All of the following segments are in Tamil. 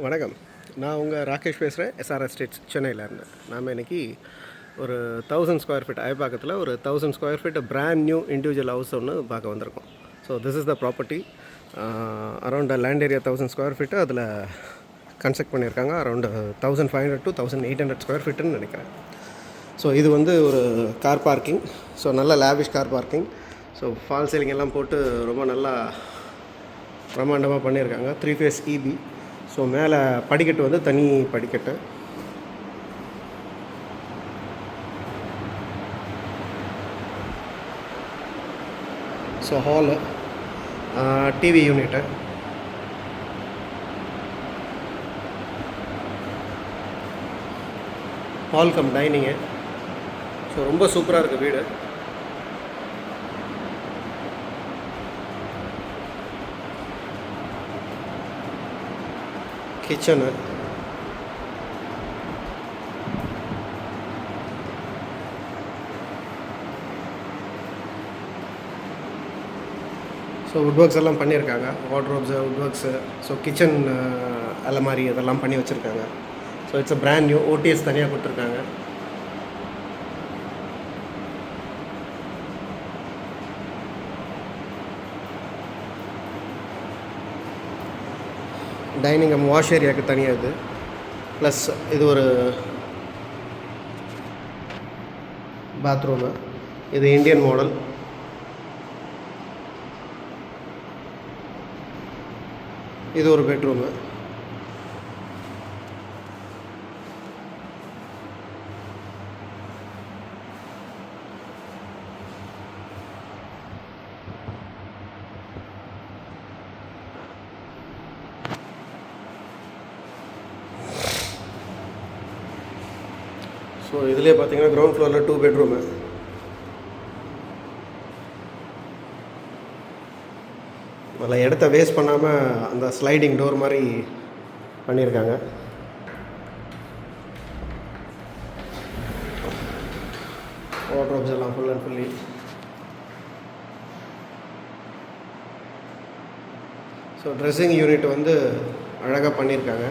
வணக்கம். நான் உங்கள் ராகேஷ் பேசுகிறேன், எஸ்ஆர் எஸ்டேட்ஸ் சென்னையிலேருந்து. நாம் இன்றைக்கி ஒரு 1000 ஸ்கொயர் ஃபீட் அயப்பாக்கத்தில் ஒரு 1000 square feet brand new individual house ஒன்று பார்க்க வந்திருக்கோம். So this is the property. Around land area 1000 square feet அதில் கன்ஸ்ட்ரக்ட் பண்ணியிருக்காங்க. அரௌண்ட் 1500 to 1800 ஸ்கொயர் ஃபீட்டுன்னு நினைக்கிறேன். ஸோ இது வந்து ஒரு கார் பார்க்கிங். ஸோ நல்ல lavish car parking. So fall ceiling எல்லாம் போட்டு ரொம்ப நல்லா பிரம்மாண்டமாக பண்ணியிருக்காங்க. 3 phase EB. ஸோ மேலே படிக்கட்டு வந்து தனி படிக்கட்டு. So hall, TV unit, hall come dining. So ரொம்ப சூப்பராக இருக்குது வீடு. கிச்சனு, ஸோ வுட் ஒர்க்ஸ் எல்லாம் பண்ணியிருக்காங்க. Wardrobes, would works, so kitchen அலமாரி இதெல்லாம் பண்ணி வச்சுருக்காங்க. So it's a brand new. ODS தனியாக கொடுத்துருக்காங்க. டைனிங் வாஷ் ஏரியாவுக்கு தனியாக இது. ப்ளஸ் இது ஒரு பாத்ரூமு. இது இந்தியன் மாடல். இது ஒரு பெட்ரூமு. ஸோ இதுலேயே பார்த்தீங்கன்னா கிரவுண்ட் ஃப்ளோரில் 2 பெட்ரூமு. அதில் இடத்த வேஸ்ட் பண்ணாமல் அந்த ஸ்லைடிங் டோர் மாதிரி பண்ணியிருக்காங்க. வார்ட்ரோப்ஸ் எல்லாம் full and fully. So dressing unit வந்து அழகாக பண்ணியிருக்காங்க.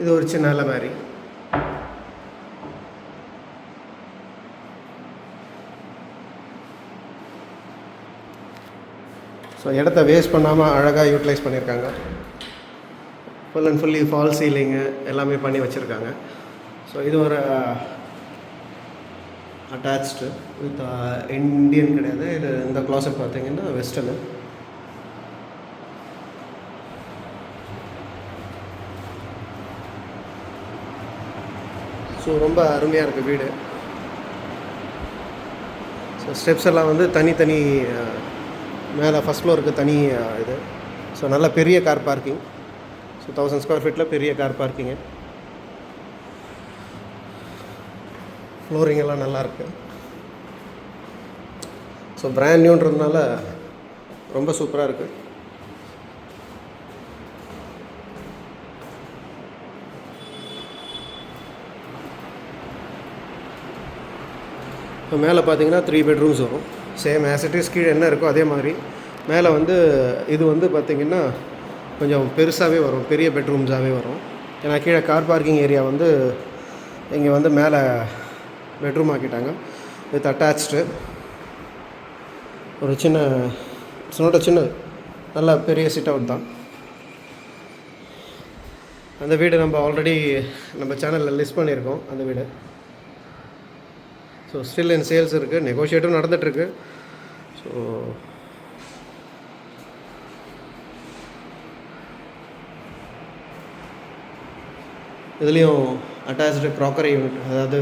இது ஒரு சின்ன அலமாரி. ஸோ இடத்த வேஸ்ட் பண்ணாமல் அழகாக யூட்டிலைஸ் பண்ணியிருக்காங்க. Full and fully fall ceiling எல்லாமே பண்ணி வச்சுருக்காங்க. ஸோ இது ஒரு அட்டாச்டு வித் இண்டியன் கிடையாது. இது இந்த க்ளாசட் பார்த்தீங்கன்னா வெஸ்டர்னு. ஸோ ரொம்ப அருமையாக இருக்குது வீடு. ஸோ ஸ்டெப்ஸ் எல்லாம் வந்து தனித்தனி மேலே ஃபஸ்ட் ஃப்ளோருக்கு தனி இது. ஸோ நல்ல பெரிய கார் பார்க்கிங். ஸோ 1000 ஸ்கொயர் ஃபீட்டில் பெரிய கார் பார்க்கிங்கு. ஃப்ளோரிங் எல்லாம் நல்லாயிருக்கு. ஸோ பிராண்ட் நியூன்றதுனால ரொம்ப சூப்பராக இருக்குது. இப்போ மேலே பார்த்தீங்கன்னா 3 பெட்ரூம்ஸ் வரும். சேம் ஆஸ் இட் இஸ் கீழே என்ன இருக்கோ அதே மாதிரி. மேலே வந்து இது வந்து பார்த்திங்கன்னா கொஞ்சம் பெருசாகவே வரும், பெரிய பெட்ரூம்ஸாகவே வரும். ஏன்னா கீழே கார் பார்க்கிங் ஏரியா வந்து இங்கே வந்து மேலே பெட்ரூம் ஆக்கிட்டாங்க வித் அட்டாச்டு. ஒரு சின்ன சின்ன நல்ல பெரிய சிட் அவுட் தான். அந்த வீடு நம்ம ஆல்ரெடி நம்ம சேனலில் லிஸ்ட் பண்ணியிருக்கோம் அந்த வீடு. ஸோ ஸ்டில் இன் சேல்ஸ் இருக்குது. நெகோஷியேட்டும் நடந்துகிட்ருக்கு. ஸோ இதுலேயும் அட்டாச்டு க்ராக்கரி யூனிட், அதாவது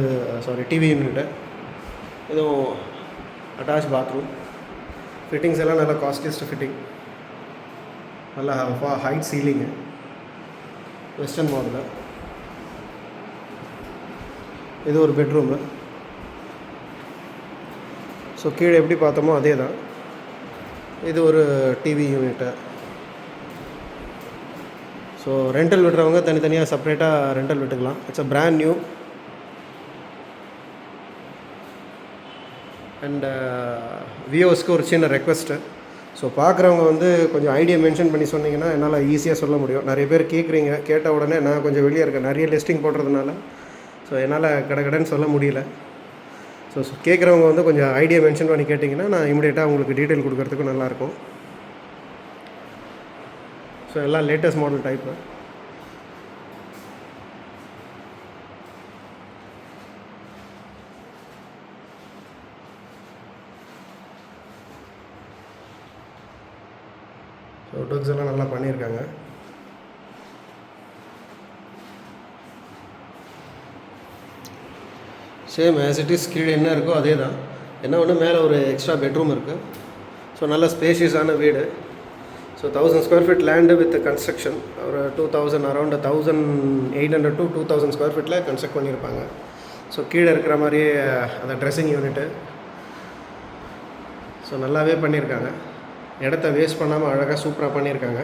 டிவி யூனிட்டு. இதுவும் அட்டாச் பாத்ரூம். ஃபிட்டிங்ஸ் எல்லாம் நல்லா காஸ்ட்லியஸ்ட் ஃபிட்டிங். நல்லா ஹைட் சீலிங்கு, வெஸ்டர்ன் மாடலு. இது ஒரு பெட்ரூமு. ஸோ கீழே எப்படி பார்த்தோமோ அதே தான். இது ஒரு டிவி யூனிட்டு. ஸோ ரெண்டல் விடுறவங்க தனித்தனியாக செப்பரேட்டாக ரெண்டல் விட்டுக்கலாம். It's a brand new. And வியூவர்ஸ்க்கு ஒரு சின்ன ரெக்வெஸ்ட்டு. ஸோ பார்க்குறவங்க வந்து கொஞ்சம் ஐடியா மென்ஷன் பண்ணி சொன்னீங்கன்னா என்னால் ஈஸியாக சொல்ல முடியும். நிறைய பேர் கேட்குறீங்க, கேட்ட உடனே நான் கொஞ்சம் வெளியே இருக்கேன், நிறைய லிஸ்டிங் போடுறதுனால ஸோ என்னால் கடைன்னு சொல்ல முடியல. ஸோ கேட்குறவங்க வந்து கொஞ்சம் ஐடியா மென்ஷன் பண்ணி கேட்டிங்கன்னா நான் இமிடியேட்டாக உங்களுக்கு டீட்டெயில் கொடுக்கறதுக்கும் நல்லாயிருக்கும். ஸோ எல்லாம் லேட்டஸ்ட் மாடல் டைப்பு. ஸோ டூக்ஸ் எல்லாம் நல்லா பண்ணியிருக்காங்க. சேம் ஆஸ் இட் இஸ் கீழே என்ன இருக்கோ அதே தான். என்ன ஒன்று மேலே ஒரு எக்ஸ்ட்ரா பெட்ரூம் இருக்குது. ஸோ நல்ல ஸ்பேஷியஸான வீடு. So 1000 square feet land with construction. ஒரு 2000 அரௌண்ட் 1800 to 2000 ஸ்கொயர் ஃபீட்டில் கன்ஸ்ட்ரக்ட் பண்ணியிருப்பாங்க. ஸோ கீழே இருக்கிற மாதிரியே அந்த ட்ரெஸ்ஸிங் யூனிட்டு. ஸோ நல்லாவே பண்ணியிருக்காங்க. இடத்த வேஸ்ட் பண்ணாமல் அழகாக சூப்பராக பண்ணியிருக்காங்க.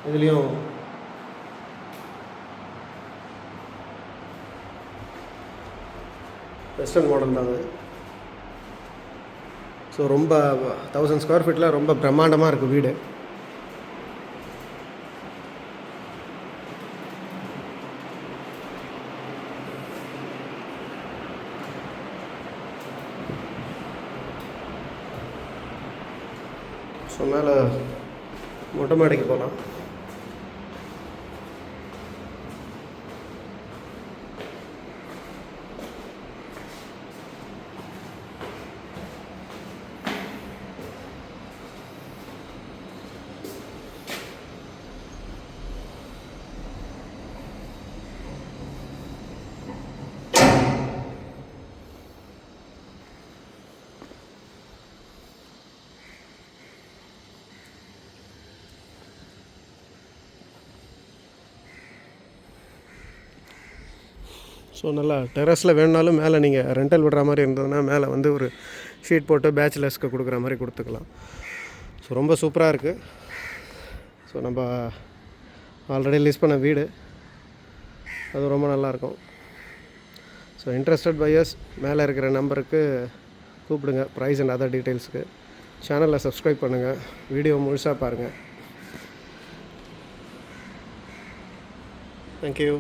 இதுலேயும் வெஸ்டர்ன் மாடல் தாங்க. ஸோ ரொம்ப 1000 ஸ்கொயர் ஃபீட்டில் ரொம்ப பிரம்மாண்டமாக இருக்குது வீடு. ஸோ மேலே மொட்டை மாடிக்கு போகலாம். ஸோ நல்லா டெரஸில் வேணுனாலும் மேலே நீங்கள் ரெண்டல் விடுற மாதிரி இருந்ததுன்னா மேலே வந்து ஒரு ஷீட் போட்டு பேச்சுலர்ஸ்க்கு கொடுக்குற மாதிரி கொடுத்துக்கலாம். ஸோ ரொம்ப சூப்பராக இருக்குது. ஸோ நம்ம ஆல்ரெடி லிஸ்ட் பண்ண வீடு அது ரொம்ப நல்லாயிருக்கும். ஸோ இன்ட்ரெஸ்டட் பையர்ஸ் மேலே இருக்கிற நம்பருக்கு கூப்பிடுங்க ப்ரைஸ் அண்ட் அதர் டீட்டெயில்ஸுக்கு. சேனலை சப்ஸ்கிரைப் பண்ணுங்கள், வீடியோ முழுசாக பாருங்கள். தேங்க்யூ.